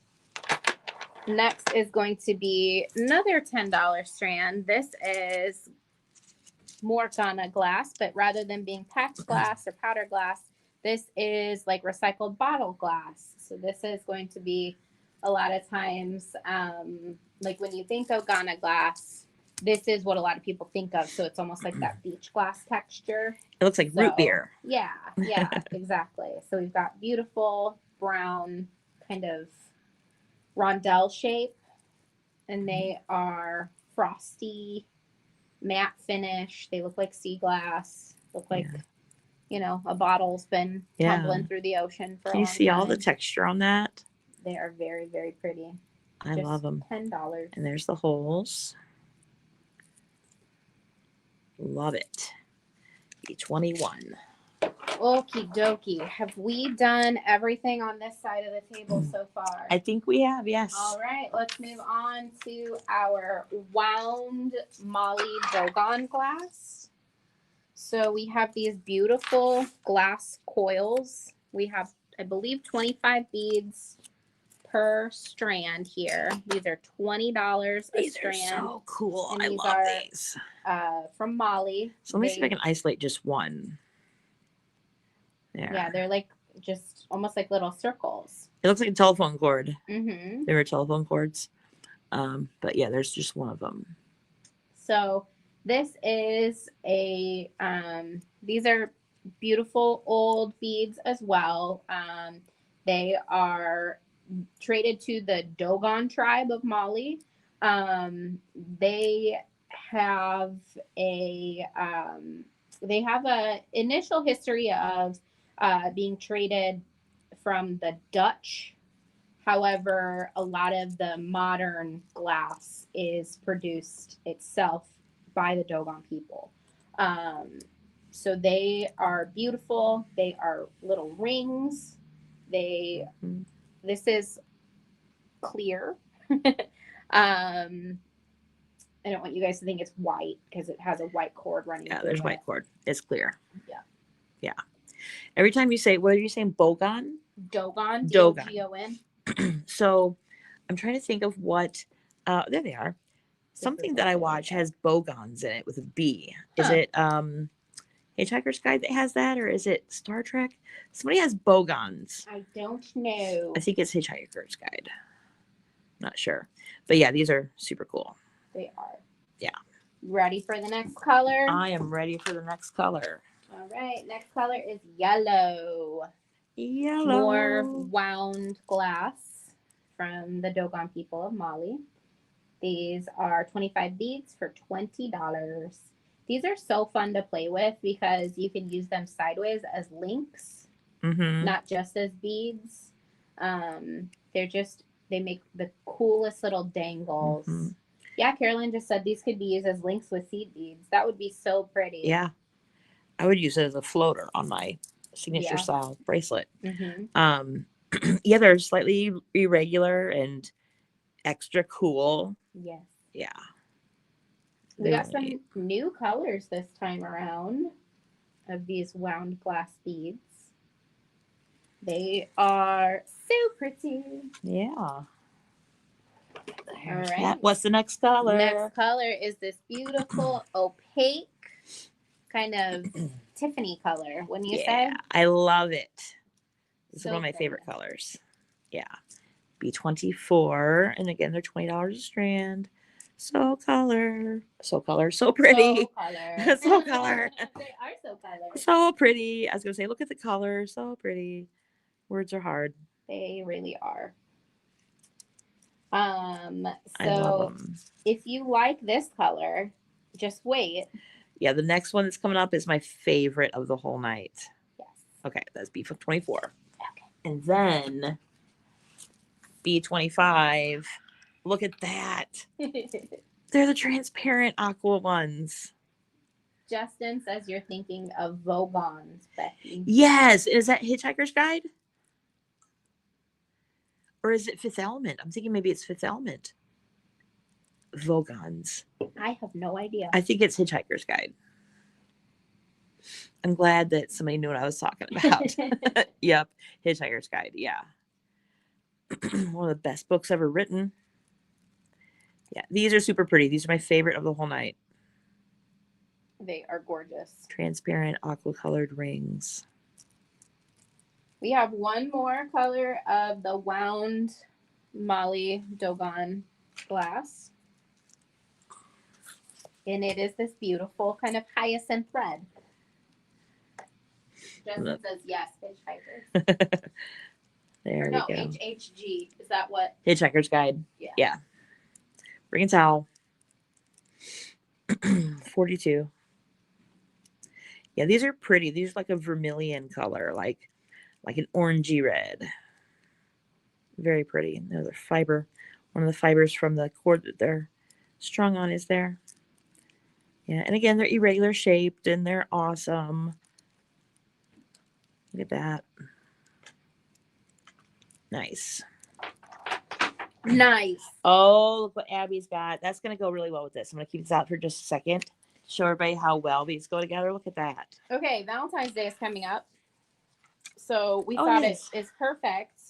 Next is going to be another $10 strand. This is more Ghana glass, but rather than being packed glass or powder glass, this is like recycled bottle glass. So this is going to be a lot of times, like when you think of Ghana glass, this is what a lot of people think of. So it's almost like that beach glass texture. It looks like root beer. Yeah, exactly. So we've got beautiful brown kind of rondelle shape, and they are frosty, matte finish. They look like sea glass. Look like, a bottle's been tumbling through the ocean for a long time. Can you see all the texture on that? They are very, very pretty. I love them. $10. And there's the holes. Love it. B21. Okie dokie. Have we done everything on this side of the table so far? I think we have, yes. All right, let's move on to our wound Molly Dogon glass. So we have these beautiful glass coils. We have, I believe, 25 beads per strand here. These are $20 a These strand. are so cool. And I these love are, these. from Molly. So let me see if I can isolate just one. There. Yeah, they're like just almost like little circles. It looks like a telephone cord. Mm-hmm. There are telephone cords. But yeah, there's just one of them. So this is these are beautiful old beads as well. They are traded to the Dogon tribe of Mali. They have a initial history of being traded from the Dutch. However, a lot of the modern glass is produced itself by the Dogon people. So they are beautiful. They are little rings. This is clear. I don't want you guys to think it's white because it has a white cord running Yeah, through there's it. white cord. It's clear. Yeah. Yeah. Every time you say, what are you saying? Bogon? Dogon. Dogon. Dogon. So I'm trying to think of what, there they are. Something that I watch has bogons in it with a B. Is it Hitchhiker's Guide that has that, or is it Star Trek? Somebody has bogons. I don't know. I think it's Hitchhiker's Guide. Not sure. But yeah, these are super cool. They are. Yeah. Ready for the next color? I am ready for the next color. All right. Next color is yellow. Yellow. More wound glass from the Dogon people of Mali. These are 25 beads for $20. These are so fun to play with because you can use them sideways as links, not just as beads. They make the coolest little dangles. Yeah, Carolyn just said these could be used as links with seed beads. That would be so pretty. Yeah. I would use it as a floater on my signature style bracelet. Yeah, they're slightly irregular and extra cool. Yes. Yeah. We got some new colors this time around of these wound glass beads. They are so pretty. Yeah. All right. That. What's the next color? Next color is this beautiful opaque kind of Tiffany color. Wouldn't you say? I love it. This is So one of my favorite colors. Yeah. B24. And again, they're $20 a strand. So color. So color. So pretty. So color. So color. They are so color. So pretty. I was going to say, look at the color. So pretty. Words are hard. They really are. I love them. If you like this color, just wait. Yeah, the next one that's coming up is my favorite of the whole night. Yes. Okay, that's B24. Okay. And then B25. Look at that. They're the transparent aqua ones. Justin says you're thinking of Vogons, Becky. Yes. Is that Hitchhiker's Guide? Or is it Fifth Element? I'm thinking maybe it's Fifth Element. Vogons. I have no idea. I think it's Hitchhiker's Guide. I'm glad that somebody knew what I was talking about. Yep. Hitchhiker's Guide. Yeah. One of the best books ever written. Yeah. These are super pretty. These are my favorite of the whole night. They are gorgeous. Transparent aqua colored rings. We have one more color of the wound Mali Dogon glass. And it is this beautiful kind of hyacinth red. Justin says yes, Hitchhikers. There no, we go. HHG. Is that what? Hitchhiker's Guide. Yeah. Bring a towel. 42. Yeah, these are pretty. These are like a vermilion color, like an orangey red. Very pretty. Another fiber. One of the fibers from the cord that they're strung on is there. Yeah, and again, they're irregular shaped and they're awesome. Look at that. Nice. Nice. Oh, look what Abby's got. That's going to go really well with this. I'm going to keep this out for just a second. Show everybody how well these go together. Look at that. Okay, Valentine's Day is coming up. So we thought it is perfect.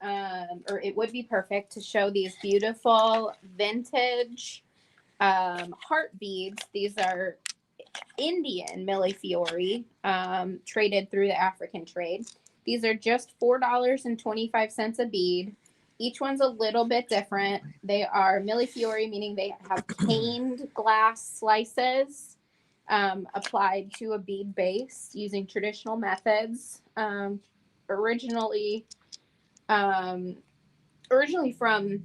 Or it would be perfect to show these beautiful vintage heart beads. These are Indian millefiori, traded through the African trade. These are just $4.25 a bead. Each one's a little bit different. They are millefiori, meaning they have caned glass slices. applied to a bead base using traditional methods. Originally, originally from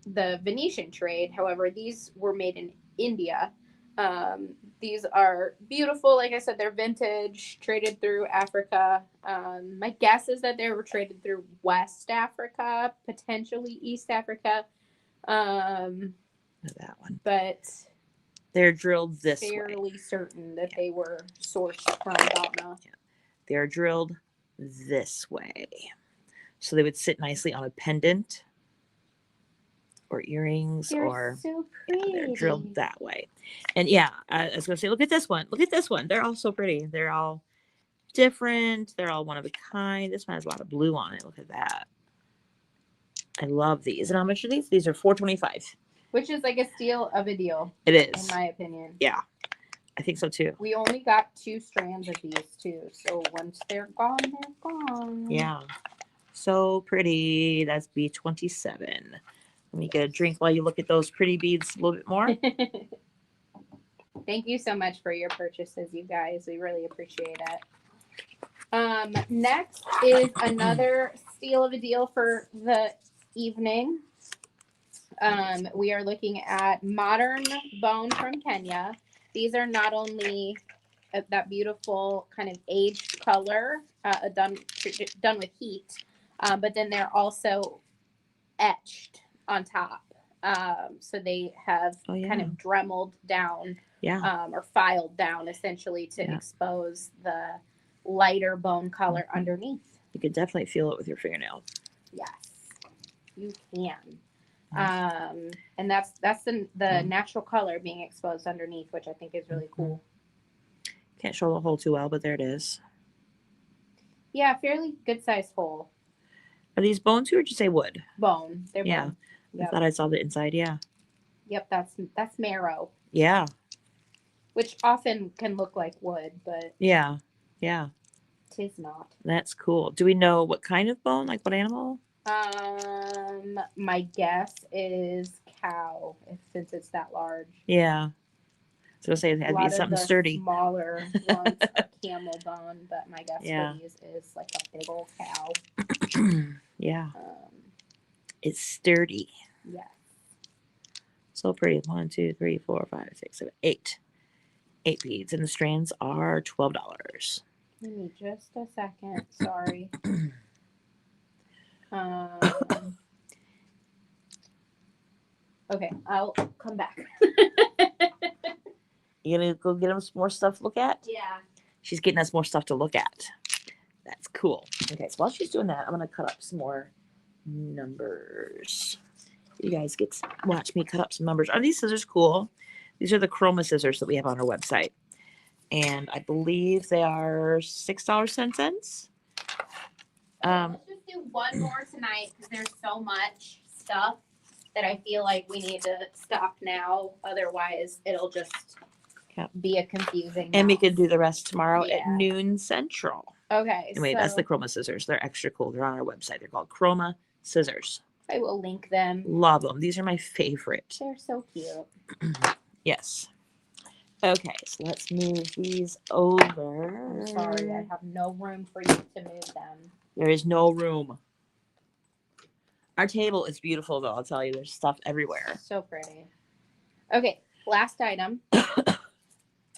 the Venetian trade. However, these were made in India. These are beautiful. Like I said, they're vintage, traded through Africa. My guess is that they were traded through West Africa, potentially East Africa. That one. But they're drilled this way. Fairly certain that they were sourced from Ghana. Yeah. They're drilled this way. So they would sit nicely on a pendant or earrings, they're so pretty. Yeah, they're drilled that way. And yeah, I was going to say, look at this one. Look at this one. They're all so pretty. They're all different. They're all one of a kind. This one has a lot of blue on it. Look at that. I love these. And how much are these? These are $4.25. Which is like a steal of a deal. It is. In my opinion. Yeah. I think so too. We only got 2 strands of these too. So once they're gone, they're gone. Yeah. So pretty. That's B27. Let me get a drink while you look at those pretty beads a little bit more. Thank you so much for your purchases, you guys. We really appreciate it. Next is another steal of a deal for the evening. We are looking at modern bone from Kenya. These are not only that beautiful kind of aged color done with heat, but then they're also etched on top. So they have kind of dremeled down or filed down essentially to expose the lighter bone color underneath. You could definitely feel it with your fingernail. Yes, you can. And that's the natural color being exposed underneath, which I think is really cool. Can't show the hole too well, but there it is. Yeah, fairly good sized hole. Are these bone too, or did you say wood? Bone. They're bone. Yep. I thought I saw the inside. Yeah. Yep, that's marrow. Yeah. Which often can look like wood, but yeah. Tis not. That's cool. Do we know what kind of bone? Like what animal? My guess is cow, since it's that large. Yeah. So I'll say it had to be something sturdy. Smaller ones are camel bone, but my guess for these is like a big old cow. Yeah. It's sturdy. Yeah. So pretty. 1, 2, 3, 4, 5, 6, 7, 8. 8 beads, and the strands are $12. Give me just a second. Sorry. Okay, I'll come back. You gonna go get them some more stuff to look at? Yeah. She's getting us more stuff to look at. That's cool. Okay, so while she's doing that, I'm gonna cut up some more numbers. You guys get to watch me cut up some numbers. Are these scissors cool? These are the Chroma scissors that we have on our website. And I believe they are $6.10. Let's just do one more tonight because there's so much stuff that I feel like we need to stop now. Otherwise, it'll just be a confusing And mess. we could do the rest tomorrow at noon Central. Okay. Anyway, that's the Chroma scissors. They're extra cool. They're on our website. They're called Chroma scissors. I will link them. Love them. These are my favorite. They're so cute. Yes. Okay, so let's move these over. I'm sorry, I have no room for you to move them. There is no room. Our table is beautiful, though. I'll tell you, there's stuff everywhere. So pretty. Okay, last item.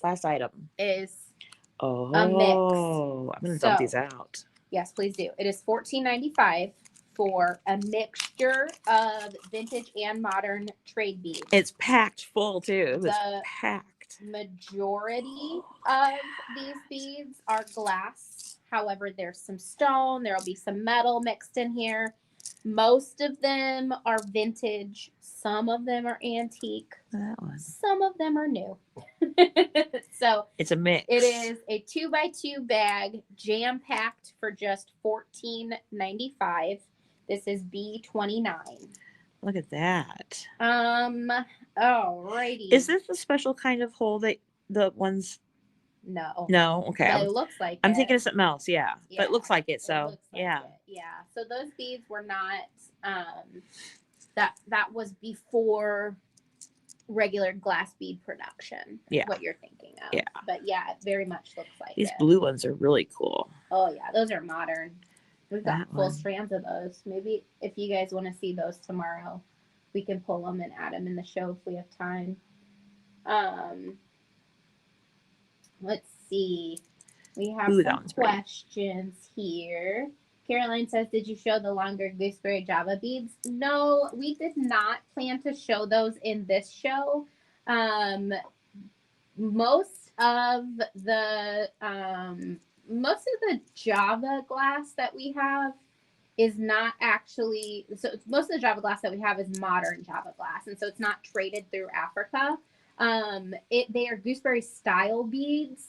Last item is a mix. I'm going to dump these out. Yes, please do. It is $14.95 for a mixture of vintage and modern trade beads. It's packed full, too. It was packed. Majority of these beads are glass. However, there's some stone. There will be some metal mixed in here. Most of them are vintage. Some of them are antique. That one. Some of them are new. So it's a mix. It is a 2x2 bag, jam packed for just $14.95. This is B29. Look at that. Alrighty. Is this the special kind of hole that the ones? No. No. Okay. But it looks like I'm thinking of something else. Yeah. But it looks like it. So it looks like yeah. it. Yeah. So those beads were not. That was before regular glass bead production. Yeah. What you're thinking of. Yeah. But yeah, it very much looks like These it. blue ones are really cool. Oh yeah, those are modern. We've got That full one. strands of those. Maybe if you guys want to see those tomorrow, we can pull them and add them in the show if we have time. Let's see. We have Ooh, that some one's pretty. questions here. Caroline says, did you show the longer gooseberry Java beads? No, we did not plan to show those in this show. Most of the Java glass that we have is not actually, so most of the Java glass that we have is modern Java glass, and so it's not traded through Africa. They are gooseberry style beads.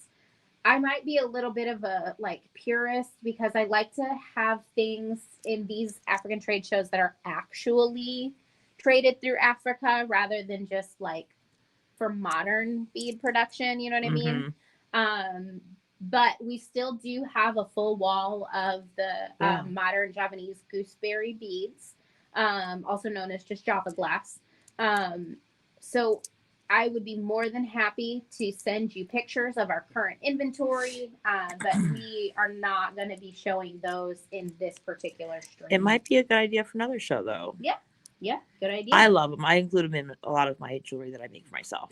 I might be a little bit of a purist because I like to have things in these African trade shows that are actually traded through Africa rather than just for modern bead production. You know what I mean? But we still do have a full wall of the modern Javanese gooseberry beads, also known as just Java glass. So I would be more than happy to send you pictures of our current inventory, but we are not going to be showing those in this particular stream. It might be a good idea for another show, though. Yeah, good idea. I love them. I include them in a lot of my jewelry that I make for myself.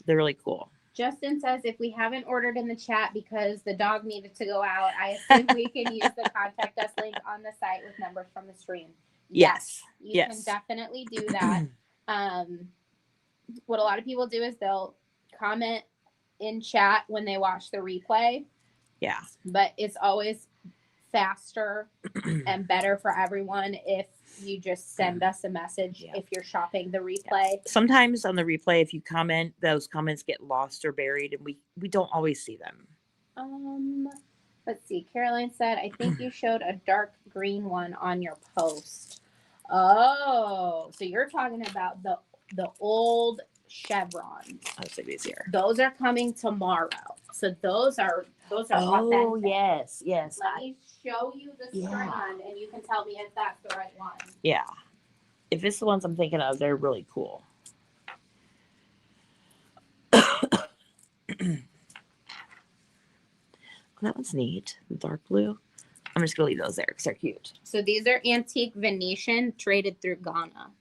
They're really cool. Justin says, if we haven't ordered in the chat because the dog needed to go out, I assume we can use the contact us link on the site with numbers from the stream. Yes. You can definitely do that. What a lot of people do is they'll comment in chat when they watch the replay. Yeah. But it's always faster and better for everyone if you just send us a message if you're shopping the replay. Sometimes on the replay, if you comment, those comments get lost or buried, and we don't always see them. Let's see. Caroline said, I think you showed a dark green one on your post. Oh, so you're talking about the old chevrons. Let's see these here. Those are coming tomorrow. So those are authentic. Oh, yes. Let me show you the strand and you can tell me if that's the right one. Yeah. If it's the ones I'm thinking of, they're really cool. That one's neat. The dark blue. I'm just going to leave those there because they're cute. So these are antique Venetian traded through Ghana.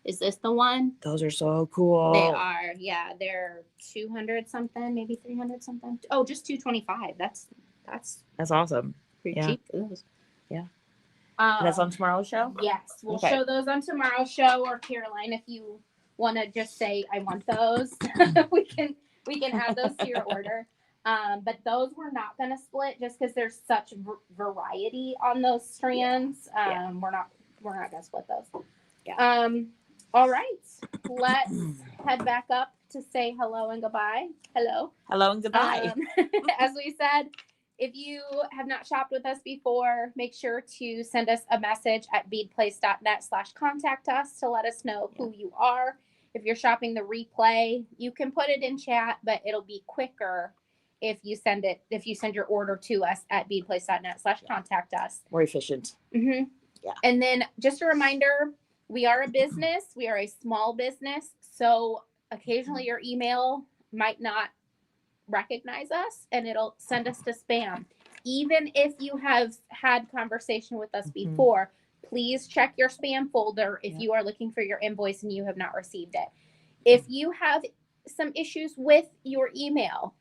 Is this the one? Those are so cool. They are. Yeah, they're 200 something, maybe 300 something. Oh, just 225. That's awesome. pretty cheap for those. Yeah. That's on tomorrow's show? Yes. We'll show those on tomorrow's show, or Caroline, if you want to just say, I want those, we can add those to your order. But those we're not going to split just because there's such variety on those strands. We're not going to split those. Yeah. All right. Let's head back up to say hello and goodbye. Hello. Hello and goodbye. As we said, if you have not shopped with us before, make sure to send us a message at beadplace.net/contact us to let us know who you are. If you're shopping the replay, you can put it in chat, but it'll be quicker if you send your order to us at beadplace.net/contact us. More efficient. Yeah. And then just a reminder, we are a business. We are a small business. So occasionally your email might not recognize us and it'll send us to spam. Even if you have had conversation with us before, please check your spam folder if you are looking for your invoice and you have not received it. If you have some issues with your email,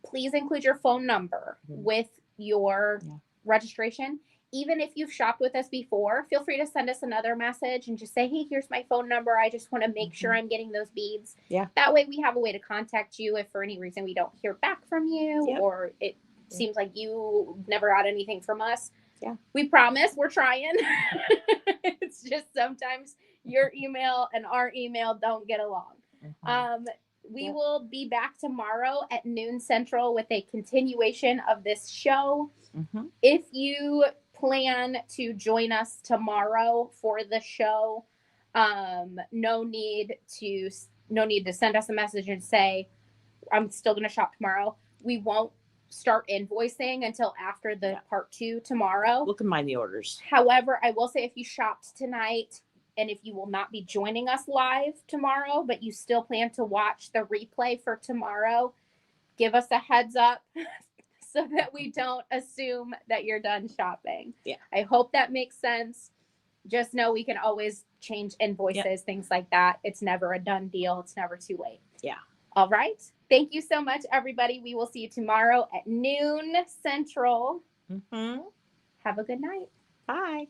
please include your phone number with your registration. Even if you've shopped with us before, feel free to send us another message and just say, hey, here's my phone number. I just want to make sure I'm getting those beads. Yeah. That way we have a way to contact you if for any reason we don't hear back from you or it seems like you never got anything from us. Yeah. We promise we're trying. It's just sometimes your email and our email don't get along. We will be back tomorrow at noon Central with a continuation of this show. If you plan to join us tomorrow for the show, no need to send us a message and say, I'm still going to shop tomorrow. We won't start invoicing until after the part 2 tomorrow. We'll combine the orders. However, I will say if you shopped tonight And if you will not be joining us live tomorrow, but you still plan to watch the replay for tomorrow, give us a heads up so that we don't assume that you're done shopping. Yeah. I hope that makes sense. Just know we can always change invoices, things like that. It's never a done deal. It's never too late. Yeah. All right. Thank you so much, everybody. We will see you tomorrow at noon Central. Mm-hmm. Have a good night. Bye.